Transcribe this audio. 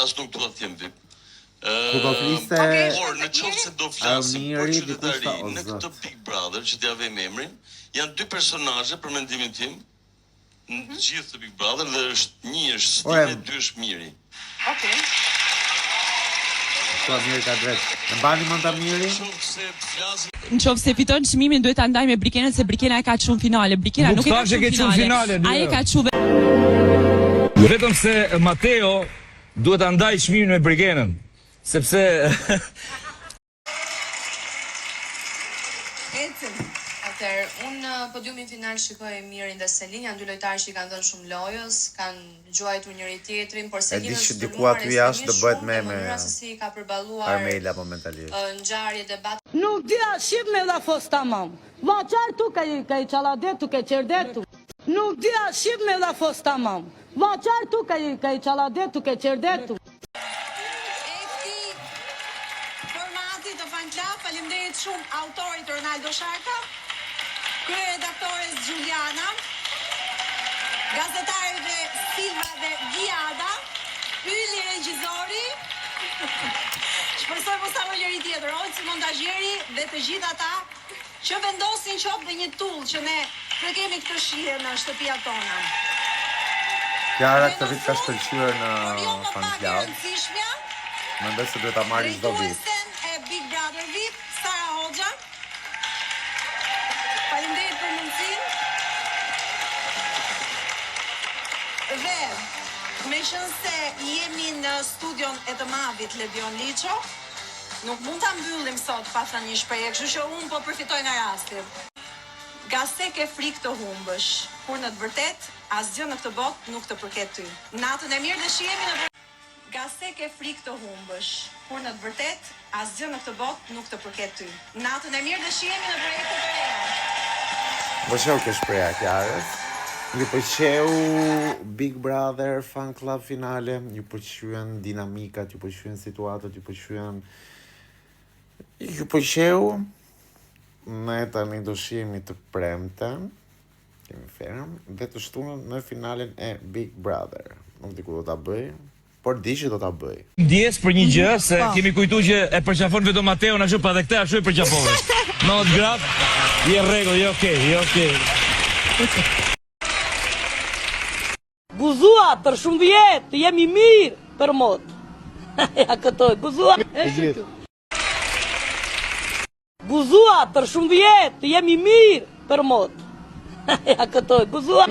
as nuk dua të jem VIP. Ku do fliste Por në qoftë se do flasim për qytetari në këtë Big Brother, që t'ja vëjmë emrin, janë dy personazhe për mendimin tim në gjithë të Big Brother dhe një është Stine, dy është Miri. Okej. Po Miri ka drejt. E mbani mend ta Miri? Në qoftë se fiton çmimin duhet ta ndaj me Brikenën se Brikena e ka çuar finale. Brikena nuk e ka çuar finale. Ai e ka çuar. Vetëm se Mateo duhet ta ndaj çmimin me Brikenën, sepse Atëherë, unë podiumin final shikoj Mirin dhe Selin, janë dy lojtarë që i kanë dhënë shumë lojës, kanë gjuajtur njëri tjetrin, por Selin është diku aty jashtë do bëhet me se si ka përballuar Armela momentalisht. Ngjarje debat. Nuk dia shqip me la fos tamam. Vaçar tu ka i çaladetu ka çerdetu. Nuk dia shqip me la fos tamam. Vaçar tu ka i çaladetu ka çerdetu. Faleminderit shumë autorit Ronaldo Sharka, kryeredaktores Giuliana, gazetarëve Silva dhe Giada, Yli regjizori, shpresoj mos harroj njëri tjetër, Olci montazhieri dhe të gjithë ata që vendosin qop dhe një tull që ne kemi këtë shije në shtëpiat tona. Kiara këtë vit ka shkëlqyer në fan club. Mendoj se duhet ta marrë çdo vit. Big Brother VIP, Sara Hoxha. Faleminderit për mundësinë. Dhe meqense jemi në studion e të madhit Ledion Liço, nuk mund ta mbyllim sot pa thënë një shprehje, kështu që unë po përfitoj nga rasti. Gase ke frikë të humbësh, kur në të vërtet asgjë në këtë botë nuk të përket ty. Natën e mirë dhe shihemi në Gase ke frikë të humbësh, kur në të vërtet asgjë në këtë botë nuk të përket ty. Natën e mirë dhe shihemi në projekte të reja. Pëlqeu kjo shpreha Kiarës. Ju pëlqeu Big Brother Fan Club finale, ju pëlqyen dinamikat, ju pëlqyen situatat, ju pëlqeu. Ne tani do shihemi të premten, kemi ferm, dhe të shtunën në finalen e Big Brother. Nuk di ku do ta bëj, por di që do ta bëj. Ndjes për një gjë se kemi kujtuar që e përqafon vetëm Mateo, ashtu pa dhe këtë ashtu e përqafove. No graf, je rregull, je okay. Guzua për shumë vjet, jemi mirë për mot. Ja këtoj, guzua. Guzua për shumë vjet, jemi mirë për mot. Ja këtoj, guzua.